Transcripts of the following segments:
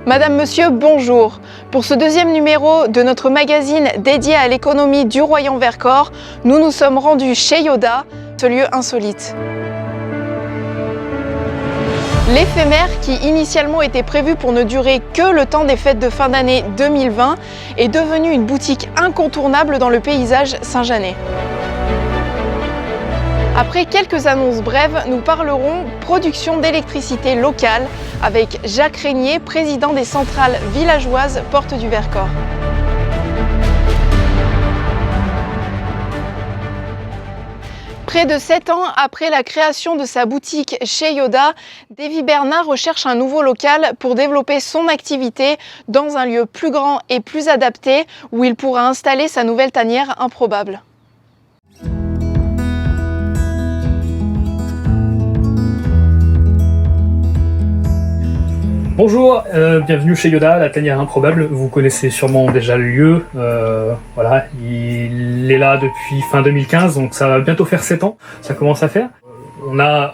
Madame, Monsieur, bonjour. Pour ce deuxième numéro de notre magazine dédié à l'économie du Royan Vercors, nous nous sommes rendus chez Yoda, ce lieu insolite. L'éphémère, qui initialement était prévu pour ne durer que le temps des fêtes de fin d'année 2020, est devenu une boutique incontournable dans le paysage saint-jeanais. Après quelques annonces brèves, nous parlerons production d'électricité locale avec Jacques Régnier, président des centrales villageoises Porte du Vercors. Près de 7 ans après la création de sa boutique chez Yoda, Davy Bernard recherche un nouveau local pour développer son activité dans un lieu plus grand et plus adapté où il pourra installer sa nouvelle tanière improbable. Bonjour, bienvenue chez Yoda, la tanière improbable. Vous connaissez sûrement déjà le lieu. Voilà, il est là depuis fin 2015, donc ça va bientôt faire 7 ans. Ça commence à faire. On a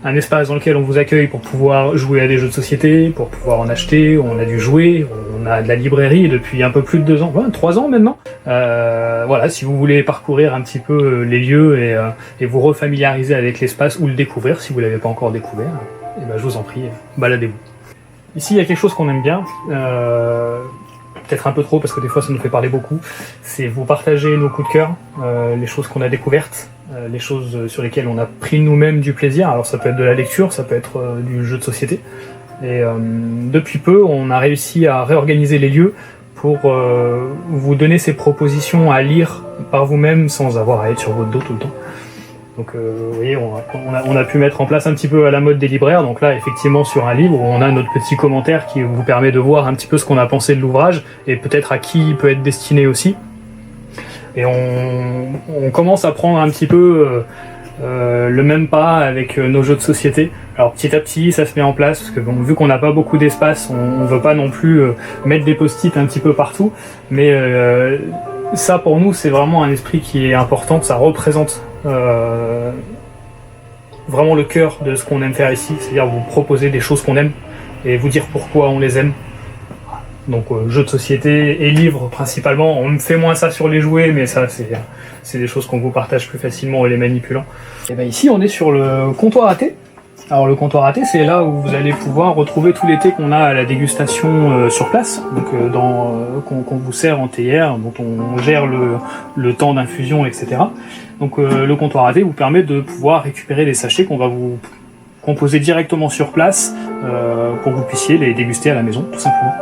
un espace dans lequel on vous accueille pour pouvoir jouer à des jeux de société, pour pouvoir en acheter. On a du jouet, on a de la librairie depuis un peu plus de 2 ans, 3 ans maintenant. Voilà, si vous voulez parcourir un petit peu les lieux et vous refamiliariser avec l'espace ou le découvrir, si vous l'avez pas encore découvert, eh ben, je vous en prie, baladez-vous. Ici, il y a quelque chose qu'on aime bien, peut-être un peu trop parce que des fois ça nous fait parler beaucoup, c'est vous partager nos coups de cœur, les choses qu'on a découvertes, les choses sur lesquelles on a pris nous-mêmes du plaisir. Alors ça peut être de la lecture, ça peut être du jeu de société. Et depuis peu, on a réussi à réorganiser les lieux pour vous donner ces propositions à lire par vous-même sans avoir à être sur votre dos tout le temps. Donc vous voyez, on a pu mettre en place un petit peu à la mode des libraires. Donc là, effectivement, sur un livre, on a notre petit commentaire qui vous permet de voir un petit peu ce qu'on a pensé de l'ouvrage et peut-être à qui il peut être destiné aussi. Et on commence à prendre un petit peu le même pas avec nos jeux de société. Alors petit à petit, ça se met en place parce que bon, vu qu'on n'a pas beaucoup d'espace, on veut pas non plus mettre des post-it un petit peu partout, mais ça pour nous c'est vraiment un esprit qui est important, ça représente vraiment le cœur de ce qu'on aime faire ici, c'est-à-dire vous proposer des choses qu'on aime et vous dire pourquoi on les aime. Donc jeux de société et livres principalement, on fait moins ça sur les jouets, mais ça c'est des choses qu'on vous partage plus facilement en les manipulant. Et ben ici on est sur le comptoir à thé. Alors le comptoir à thé, c'est là où vous allez pouvoir retrouver tous les thés qu'on a à la dégustation sur place, donc qu'on vous sert en théière, dont on gère le temps d'infusion, etc. Donc le comptoir à thé vous permet de pouvoir récupérer des sachets qu'on va vous composer directement sur place pour que vous puissiez les déguster à la maison, tout simplement.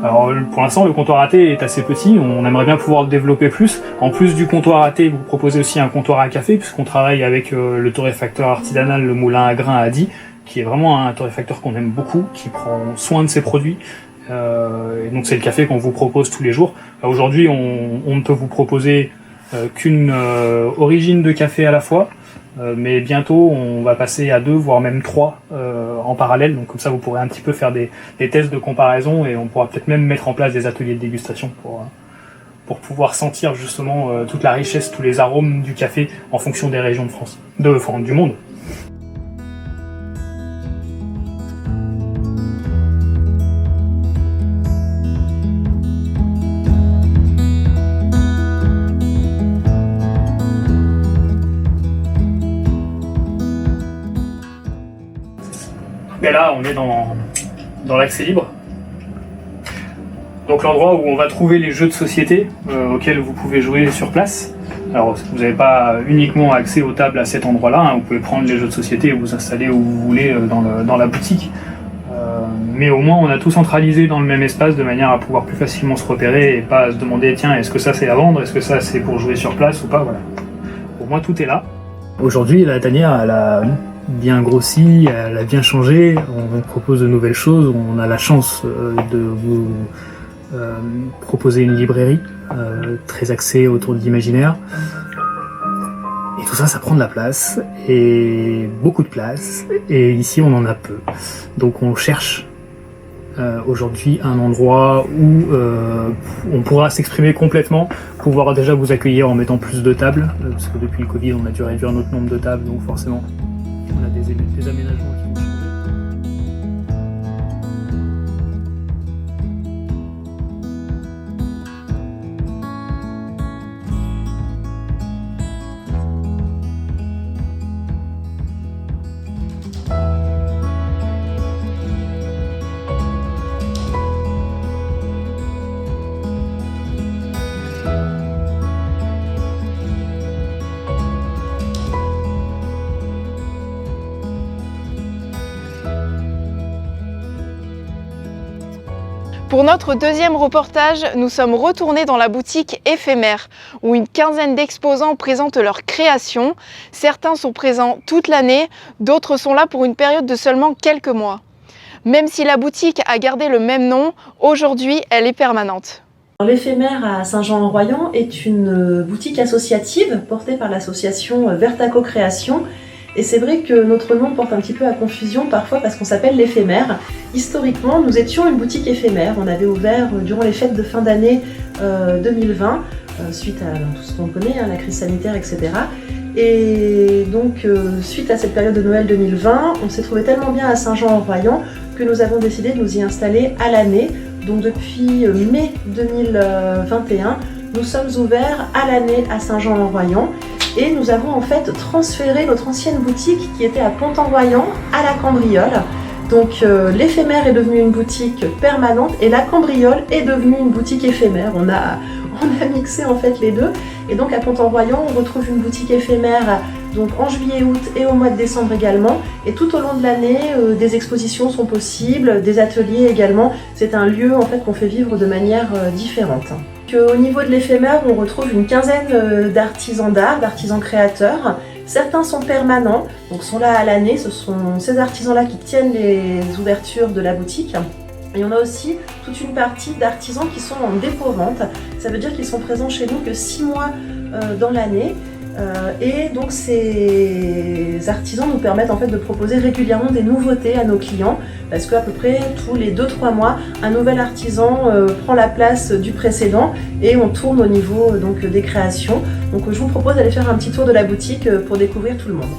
Alors pour l'instant, le comptoir à thé est assez petit, on aimerait bien pouvoir le développer plus. En plus du comptoir à thé, vous proposez aussi un comptoir à café, puisqu'on travaille avec le torréfacteur artisanal, le moulin à grains à Die, qui est vraiment un torréfacteur qu'on aime beaucoup, qui prend soin de ses produits. Et donc c'est le café qu'on vous propose tous les jours. Aujourd'hui, on ne peut vous proposer qu'une origine de café à la fois. Mais bientôt on va passer à 2 voire même 3 en parallèle, donc comme ça vous pourrez un petit peu faire des tests de comparaison et on pourra peut-être même mettre en place des ateliers de dégustation pour pouvoir sentir justement toute la richesse, tous les arômes du café en fonction des régions de France, du monde. Et là, on est dans l'accès libre. Donc l'endroit où on va trouver les jeux de société auxquels vous pouvez jouer sur place. Alors vous n'avez pas uniquement accès aux tables à cet endroit-là, hein. Vous pouvez prendre les jeux de société et vous installer où vous voulez dans la boutique. Mais au moins on a tout centralisé dans le même espace de manière à pouvoir plus facilement se repérer et pas se demander tiens, est-ce que ça c'est à vendre, est-ce que ça c'est pour jouer sur place ou pas, voilà. Pour moi tout est là. Aujourd'hui la tanière elle a bien grossi, elle a bien changé, on propose de nouvelles choses, on a la chance de vous proposer une librairie très axée autour de l'imaginaire. Et tout ça, ça prend de la place, et beaucoup de place, et ici on en a peu. Donc on cherche aujourd'hui un endroit où on pourra s'exprimer complètement, pouvoir déjà vous accueillir en mettant plus de tables, parce que depuis le Covid on a dû réduire notre nombre de tables, donc forcément on a des aménagements qui vont changer. Pour notre deuxième reportage, nous sommes retournés dans la boutique éphémère, où une quinzaine d'exposants présentent leurs créations. Certains sont présents toute l'année, d'autres sont là pour une période de seulement quelques mois. Même si la boutique a gardé le même nom, aujourd'hui elle est permanente. L'éphémère à Saint-Jean-en-Royans est une boutique associative portée par l'association Vertaco Création. Et c'est vrai que notre nom porte un petit peu à confusion parfois parce qu'on s'appelle l'éphémère. Historiquement, nous étions une boutique éphémère. On avait ouvert durant les fêtes de fin d'année 2020, suite à tout ce qu'on connaît, la crise sanitaire, etc. Et donc, suite à cette période de Noël 2020, on s'est trouvé tellement bien à Saint-Jean-en-Royans que nous avons décidé de nous y installer à l'année. Donc depuis mai 2021, nous sommes ouverts à l'année à Saint-Jean-en-Royans. Et nous avons en fait transféré notre ancienne boutique qui était à Pont-en-Royans à la Cambriole. Donc l'éphémère est devenue une boutique permanente et la Cambriole est devenue une boutique éphémère. On a mixé en fait les deux. Et donc à Pont-en-Royans, on retrouve une boutique éphémère donc en juillet-août et au mois de décembre également. Et tout au long de l'année, des expositions sont possibles, des ateliers également. C'est un lieu en fait qu'on fait vivre de manière différente. Au niveau de l'éphémère, on retrouve une quinzaine d'artisans d'art, d'artisans créateurs. Certains sont permanents, donc sont là à l'année. Ce sont ces artisans-là qui tiennent les ouvertures de la boutique. Et on a aussi toute une partie d'artisans qui sont en dépôt-vente. Ça veut dire qu'ils sont présents chez nous que 6 mois dans l'année. Et donc ces artisans nous permettent en fait de proposer régulièrement des nouveautés à nos clients parce qu'à peu près tous les 2-3 mois, un nouvel artisan prend la place du précédent et on tourne au niveau donc, des créations. Donc je vous propose d'aller faire un petit tour de la boutique pour découvrir tout le monde.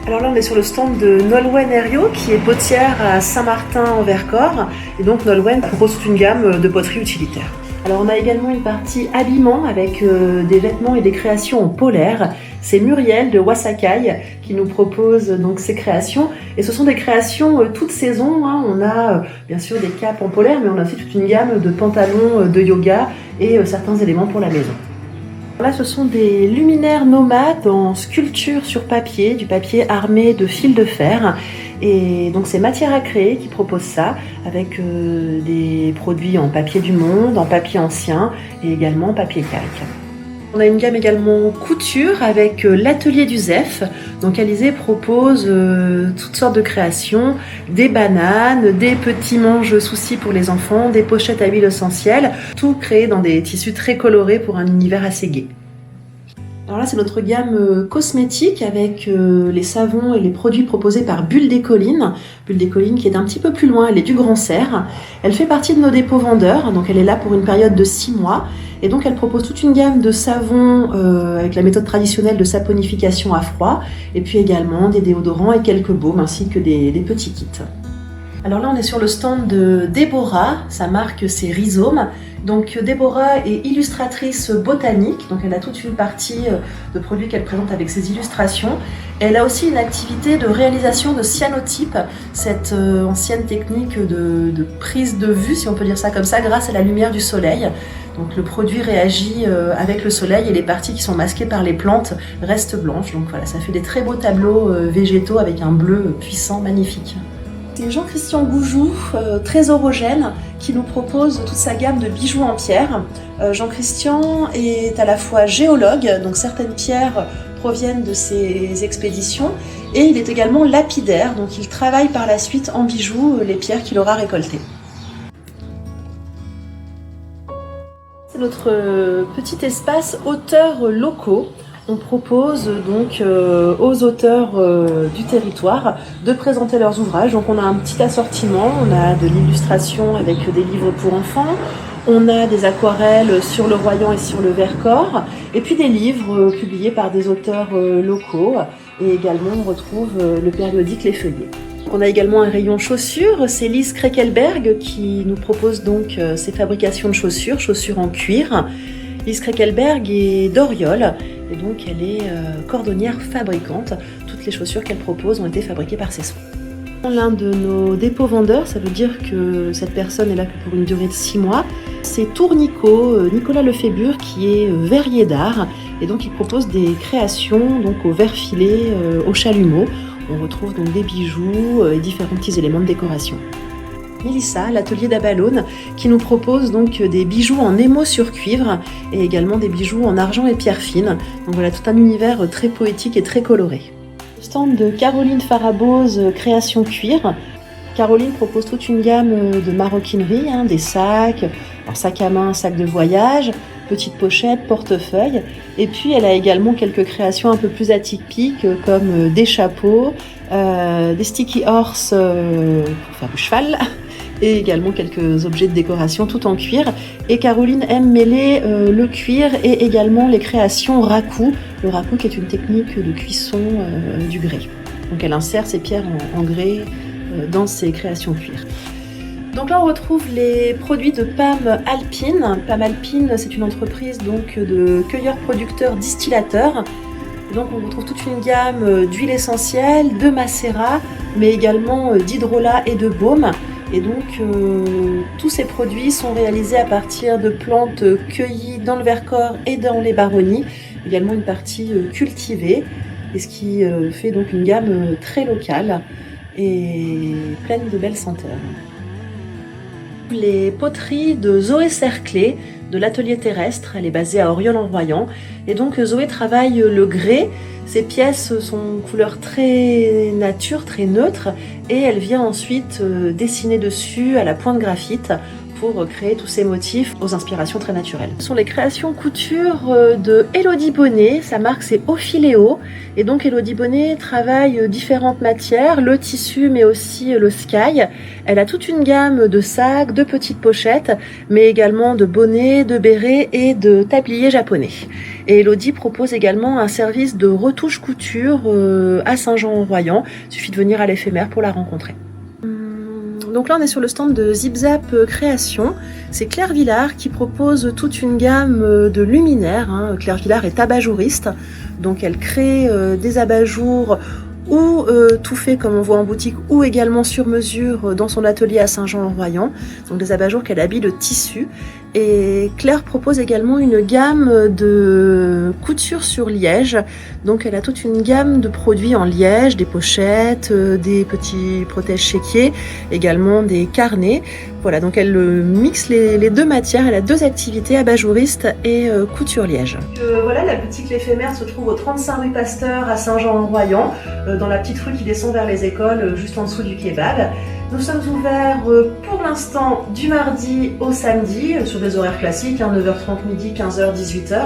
Alors là on est sur le stand de Nolwenn Herriot qui est potière à Saint-Martin en Vercors et donc Nolwenn propose toute une gamme de poterie utilitaire. Alors on a également une partie habillement avec des vêtements et des créations en polaire. C'est Muriel de Wasakai qui nous propose donc ces créations. Et ce sont des créations toute saison. On a bien sûr des capes en polaire, mais on a aussi toute une gamme de pantalons de yoga et certains éléments pour la maison. Là, ce sont des luminaires nomades en sculpture sur papier, du papier armé de fil de fer. Et donc c'est Matière à créer qui propose ça, avec des produits en papier du monde, en papier ancien et également en papier calque. On a une gamme également couture avec l'atelier du Zef. Donc Alizé propose toutes sortes de créations, des bananes, des petits manches sous scie pour les enfants, des pochettes à huile essentielle, tout créé dans des tissus très colorés pour un univers assez gai. Alors là, c'est notre gamme cosmétique avec les savons et les produits proposés par Bulle des Collines. Bulle des Collines qui est un petit peu plus loin, elle est du Grand Serre. Elle fait partie de nos dépôts vendeurs, donc elle est là pour une période de 6 mois. Et donc elle propose toute une gamme de savons avec la méthode traditionnelle de saponification à froid. Et puis également des déodorants et quelques baumes ainsi que des petits kits. Alors là, on est sur le stand de Déborah, sa marque c'est Rhizome. Donc Déborah est illustratrice botanique, donc elle a toute une partie de produits qu'elle présente avec ses illustrations. Elle a aussi une activité de réalisation de cyanotypes, cette ancienne technique de prise de vue, si on peut dire ça comme ça, grâce à la lumière du soleil. Donc le produit réagit avec le soleil et les parties qui sont masquées par les plantes restent blanches. Donc voilà, ça fait des très beaux tableaux végétaux avec un bleu puissant, magnifique. C'est Jean-Christian Goujou, trésorogène, qui nous propose toute sa gamme de bijoux en pierre. Jean-Christian est à la fois géologue, donc certaines pierres proviennent de ses expéditions, et il est également lapidaire, donc il travaille par la suite en bijoux les pierres qu'il aura récoltées. C'est notre petit espace auteurs locaux. On propose donc aux auteurs du territoire de présenter leurs ouvrages. Donc on a un petit assortiment, on a de l'illustration avec des livres pour enfants, on a des aquarelles sur le Royan et sur le Vercors, et puis des livres publiés par des auteurs locaux. Et également on retrouve le périodique Les Feuillets. On a également un rayon chaussures, c'est Lise Krekelberg qui nous propose donc ses fabrications de chaussures, chaussures en cuir. Lise Krekelberg est d'Oriol et donc elle est cordonnière fabricante. Toutes les chaussures qu'elle propose ont été fabriquées par ses soins. L'un de nos dépôts vendeurs, ça veut dire que cette personne est là que pour une durée de 6 mois. C'est Tournico, Nicolas Lefébure, qui est verrier d'art, et donc il propose des créations donc au verre filé, au chalumeau. On retrouve donc des bijoux et différents petits éléments de décoration. Mélissa, l'atelier d'Abalone, qui nous propose donc des bijoux en émaux sur cuivre et également des bijoux en argent et pierre fine. Donc voilà, tout un univers très poétique et très coloré. Le stand de Caroline Farabose, création cuir. Caroline propose toute une gamme de maroquinerie, des sacs, alors sac à main, sac de voyage, petites pochettes, portefeuilles. Et puis elle a également quelques créations un peu plus atypiques comme des chapeaux, des sticky horse pour faire du cheval, et également quelques objets de décoration tout en cuir. Et Caroline aime mêler le cuir et également les créations raku. Le raku qui est une technique de cuisson du grès. Donc elle insère ses pierres en grès dans ses créations cuir. Donc là on retrouve les produits de Pam Alpine. Pam Alpine, c'est une entreprise donc de cueilleurs-producteurs distillateurs. Donc on retrouve toute une gamme d'huiles essentielles, de macérat, mais également d'hydrolat et de baume. Et donc tous ces produits sont réalisés à partir de plantes cueillies dans le Vercors et dans les Baronnies, également une partie cultivée, et ce qui fait donc une gamme très locale et pleine de belles senteurs. Les poteries de Zoé Cerclé de l'atelier terrestre, elle est basée à Auriol-en-Royans, et donc Zoé travaille le grès. Ces pièces sont couleur très nature, très neutre, et elle vient ensuite dessiner dessus à la pointe graphite pour créer tous ces motifs aux inspirations très naturelles. Ce sont les créations couture de Elodie Bonnet, sa marque c'est Ophiléo, et donc Elodie Bonnet travaille différentes matières, le tissu mais aussi le sky. Elle a toute une gamme de sacs, de petites pochettes, mais également de bonnets, de bérets et de tabliers japonais. Et Elodie propose également un service de retouche couture à Saint-Jean-en-Royans. Il suffit de venir à l'éphémère pour la rencontrer. Donc là on est sur le stand de Zip Zap Création. C'est Claire Villard qui propose toute une gamme de luminaires. Claire Villard est abat-jouriste, donc elle crée des abat-jours ou tout fait comme on voit en boutique, ou également sur mesure dans son atelier à Saint-Jean-en-Royans, donc des abat-jours qu'elle habille de tissu. Et Claire propose également une gamme de couture sur liège, donc elle a toute une gamme de produits en liège, des pochettes, des petits protèges chéquiers, également des carnets. Voilà, donc elle mixe les deux matières, elle a deux activités, abat-jouriste et couture liège. Voilà, la boutique L'Éphémère se trouve au 35 rue Pasteur à Saint-Jean-en-Royans, dans la petite rue qui descend vers les écoles, juste en dessous du kebab. Nous sommes ouverts pour l'instant du mardi au samedi, sur des horaires classiques, 9h30 midi, 15h, 18h.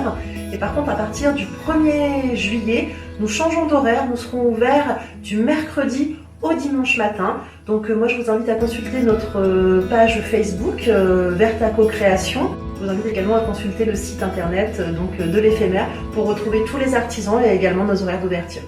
Et par contre, à partir du 1er juillet, nous changeons d'horaire, nous serons ouverts du mercredi au dimanche matin. Donc moi je vous invite à consulter notre page Facebook Vertaco Création. Je vous invite également à consulter le site internet de l'Éphémère pour retrouver tous les artisans et également nos horaires d'ouverture.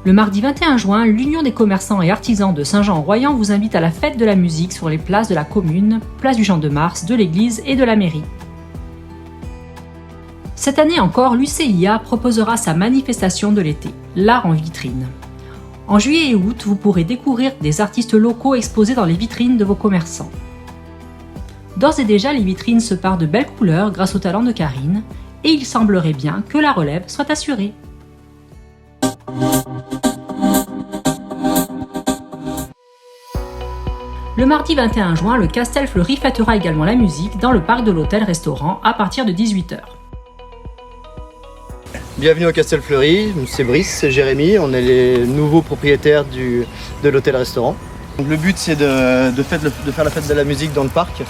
Le mardi 21 juin, l'Union des commerçants et artisans de Saint-Jean-en-Royans vous invite à la fête de la musique sur les places de la commune, place du Champ-de-Mars, de l'église et de la mairie. Cette année encore, l'UCIA proposera sa manifestation de l'été, l'art en vitrine. En juillet et août, vous pourrez découvrir des artistes locaux exposés dans les vitrines de vos commerçants. D'ores et déjà, les vitrines se parent de belles couleurs grâce au talent de Karine, et il semblerait bien que la relève soit assurée. Le mardi 21 juin, le Castel Fleury fêtera également la musique dans le parc de l'hôtel-restaurant à partir de 18h. Bienvenue au Castel Fleury, c'est Brice, c'est Jérémy, on est les nouveaux propriétaires de l'hôtel-restaurant. Le but c'est de faire la fête de la musique dans le parc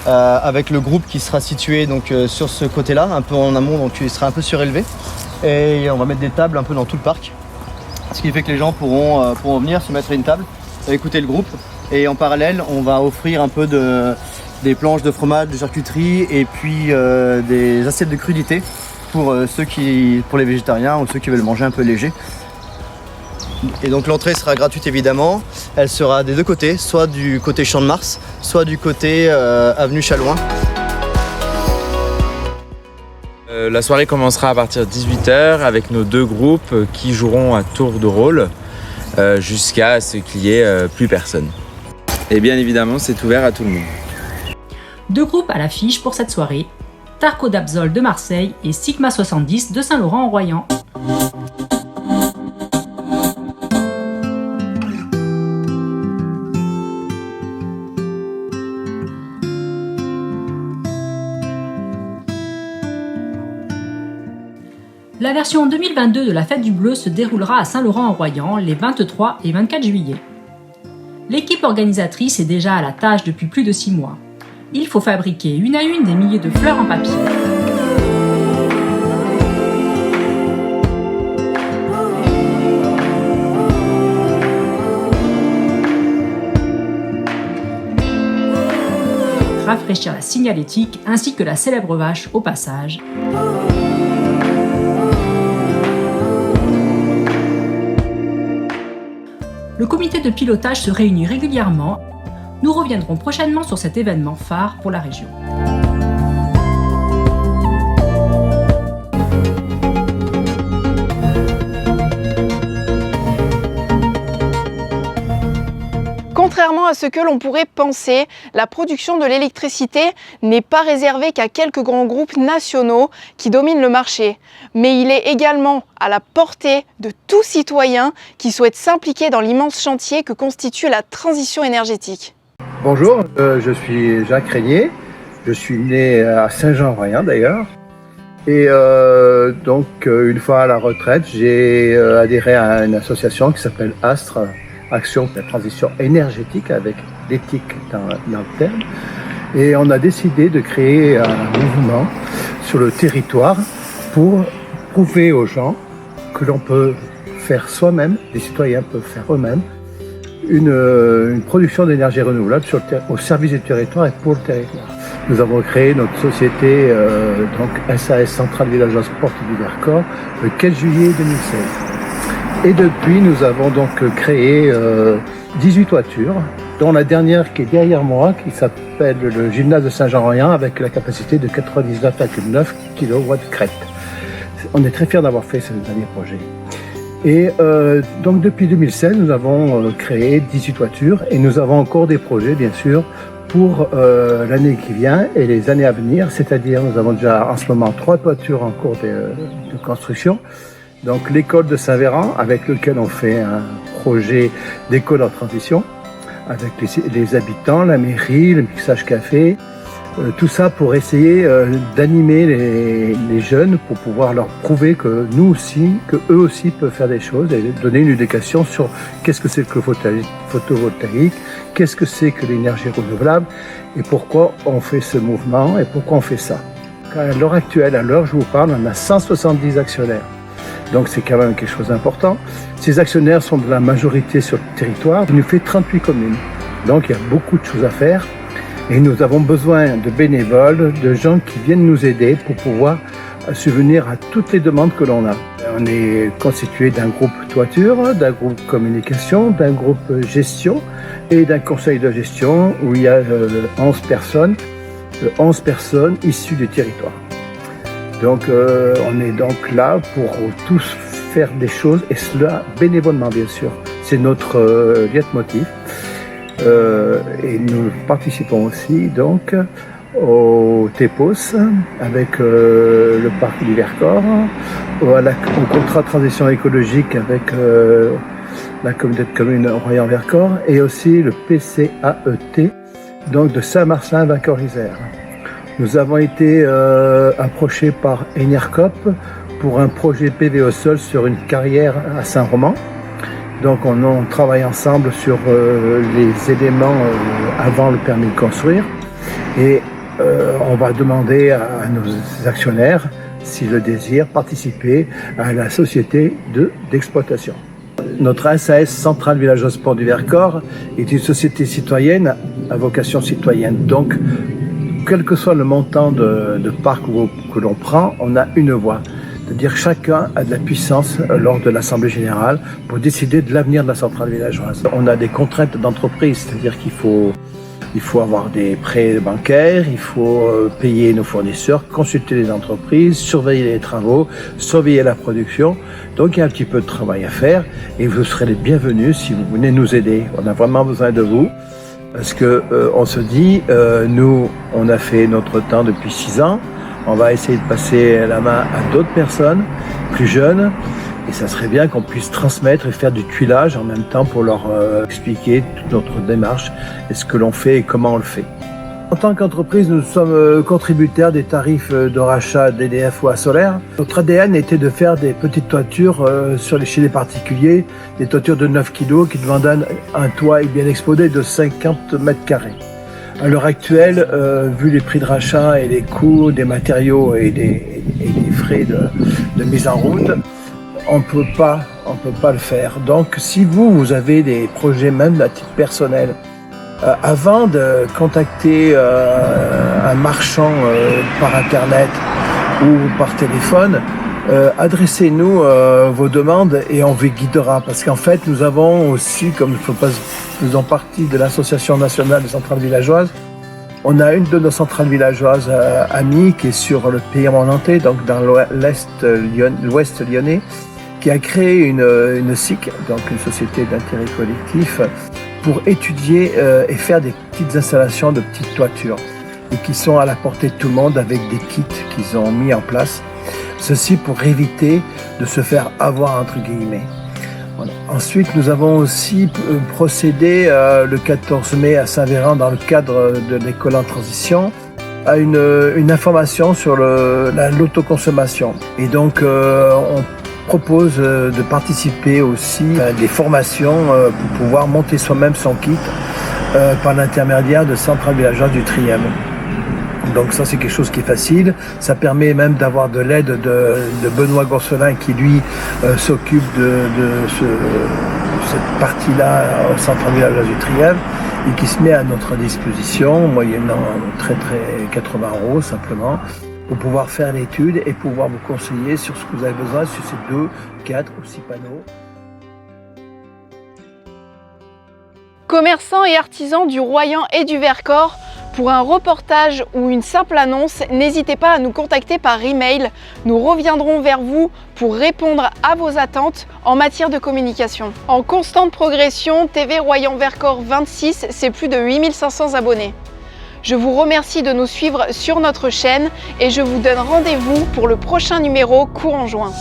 avec le groupe qui sera situé donc, sur ce côté-là, un peu en amont, donc il sera un peu surélevé. Et on va mettre des tables un peu dans tout le parc, ce qui fait que les gens pourront venir se mettre à une table, écouter le groupe. Et en parallèle, on va offrir un peu des planches de fromage, de charcuterie et puis des assiettes de crudités pour les végétariens ou ceux qui veulent manger un peu léger. Et donc l'entrée sera gratuite évidemment. Elle sera des deux côtés, soit du côté Champ de Mars, soit du côté avenue Chalouin. La soirée commencera à partir de 18h avec nos deux groupes qui joueront à tour de rôle. jusqu'à ce qu'il y ait plus personne. Et bien évidemment, c'est ouvert à tout le monde. 2 groupes à l'affiche pour cette soirée, Tarko d'Abzol de Marseille et Sigma 70 de Saint-Laurent-en-Royan. La version 2022 de la Fête du Bleu se déroulera à Saint-Laurent-en-Royan les 23 et 24 juillet. L'équipe organisatrice est déjà à la tâche depuis plus de 6 mois. Il faut fabriquer une à une des milliers de fleurs en papier. Rafraîchir la signalétique ainsi que la célèbre vache au passage. Le comité de pilotage se réunit régulièrement. Nous reviendrons prochainement sur cet événement phare pour la région. Contrairement à ce que l'on pourrait penser, la production de l'électricité n'est pas réservée qu'à quelques grands groupes nationaux qui dominent le marché, mais il est également à la portée de tout citoyen qui souhaite s'impliquer dans l'immense chantier que constitue la transition énergétique. Bonjour, je suis Jacques Régnier, je suis né à Saint-Jean-en-Royan d'ailleurs. Et donc une fois à la retraite, j'ai adhéré à une association qui s'appelle Astre, Action pour la transition énergétique, avec l'éthique dans le terme. Et on a décidé de créer un mouvement sur le territoire pour prouver aux gens que l'on peut faire soi-même, les citoyens peuvent faire eux-mêmes, une production d'énergie renouvelable au service du territoire et pour le territoire. Nous avons créé notre société, donc SAS Centrale Villageoise Porte du Vercors, le 4 juillet 2016. Et depuis, nous avons donc créé 18 toitures, dont la dernière qui est derrière moi, qui s'appelle le gymnase de Saint-Jean-en-Royan, avec la capacité de 99,9 kW de crête. On est très fiers d'avoir fait ce dernier projet. Et donc depuis 2016, nous avons créé 18 toitures et nous avons encore des projets, bien sûr, pour l'année qui vient et les années à venir. C'est-à-dire, nous avons déjà en ce moment 3 toitures en cours de construction. Donc l'école de Saint-Véran, avec lequel on fait un projet d'école en transition, avec les habitants, la mairie, le mixage café, tout ça pour essayer d'animer les jeunes, pour pouvoir leur prouver que nous aussi, que eux aussi peuvent faire des choses et donner une éducation sur qu'est-ce que c'est que le photovoltaïque, qu'est-ce que c'est que l'énergie renouvelable et pourquoi on fait ce mouvement et pourquoi on fait ça. À l'heure actuelle, à l'heure où je vous parle, on a 170 actionnaires. Donc c'est quand même quelque chose d'important. Ces actionnaires sont de la majorité sur le territoire. Il nous fait 38 communes. Donc il y a beaucoup de choses à faire. Et nous avons besoin de bénévoles, de gens qui viennent nous aider pour pouvoir subvenir à toutes les demandes que l'on a. On est constitué d'un groupe toiture, d'un groupe communication, d'un groupe gestion et d'un conseil de gestion où il y a 11 personnes issues du territoire. Donc on est donc là pour tous faire des choses et cela bénévolement bien sûr. C'est notre leitmotiv. Et nous participons aussi donc au TEPOS avec le parc du Vercors, au contrat de transition écologique avec la communauté de communes Royan-Vercors et aussi le PCAET donc de Saint-Marcin-Vercors-Isère. Nous avons été approchés par Enercop pour un projet PV au sol sur une carrière à Saint-Roman. Donc on travaille ensemble sur les éléments avant le permis de construire et on va demander à nos actionnaires, s'ils le désirent, participer à la société d'exploitation. Notre SAS Centrale Villageoise Port du Vercors est une société citoyenne à vocation citoyenne. Donc quel que soit le montant de parc que l'on prend, on a une voix. C'est-à-dire chacun a de la puissance lors de l'Assemblée Générale pour décider de l'avenir de la centrale villageoise. On a des contraintes d'entreprise, c'est-à-dire qu'il faut Il faut avoir des prêts bancaires, il faut payer nos fournisseurs, consulter les entreprises, surveiller les travaux, surveiller la production. Donc il y a un petit peu de travail à faire et vous serez les bienvenus si vous venez nous aider. On a vraiment besoin de vous parce que on se dit, nous on a fait notre temps depuis 6 ans, on va essayer de passer la main à d'autres personnes plus jeunes. Et ça serait bien qu'on puisse transmettre et faire du tuilage en même temps pour leur expliquer toute notre démarche et ce que l'on fait et comment on le fait. En tant qu'entreprise, nous sommes contributaires des tarifs de rachat d'EDF ou à Solaire. Notre ADN était de faire des petites toitures chez les particuliers, des toitures de 9 kg qui demandaient un toit bien exposé de 50 mètres carrés. À l'heure actuelle, vu les prix de rachat et les coûts des matériaux et des frais de mise en route, on ne peut pas le faire. Donc si vous avez des projets même à titre personnel, avant de contacter un marchand par internet ou par téléphone, adressez-nous vos demandes et on vous guidera. Parce qu'en fait, nous avons aussi, comme nous faisons partie de l'Association nationale des centrales villageoises, on a une de nos centrales villageoises amies qui est sur le Piémont nantais, donc dans l'ouest lyonnais, qui a créé une SIC, donc une société d'intérêt collectif, pour étudier et faire des petites installations de petites toitures et qui sont à la portée de tout le monde avec des kits qu'ils ont mis en place. Ceci pour éviter de se faire avoir entre guillemets. Voilà. Ensuite, nous avons aussi procédé le 14 mai à Saint-Véran dans le cadre de l'école en transition à une information sur l'autoconsommation. Et donc, on propose de participer aussi à des formations pour pouvoir monter soi-même son kit par l'intermédiaire de Centrales Villageoises du Triem. Donc ça c'est quelque chose qui est facile, ça permet même d'avoir de l'aide de Benoît Gorcelin qui lui s'occupe de cette partie-là au Centrales Villageoises du Triem et qui se met à notre disposition moyennant 80 € simplement, pour pouvoir faire l'étude et pouvoir vous conseiller sur ce que vous avez besoin sur ces 2, 4 ou 6 panneaux. Commerçants et artisans du Royan et du Vercors, pour un reportage ou une simple annonce, n'hésitez pas à nous contacter par email. Nous reviendrons vers vous pour répondre à vos attentes en matière de communication. En constante progression, TV Royan Vercors 26, c'est plus de 8500 abonnés. Je vous remercie de nous suivre sur notre chaîne et je vous donne rendez-vous pour le prochain numéro courant juin.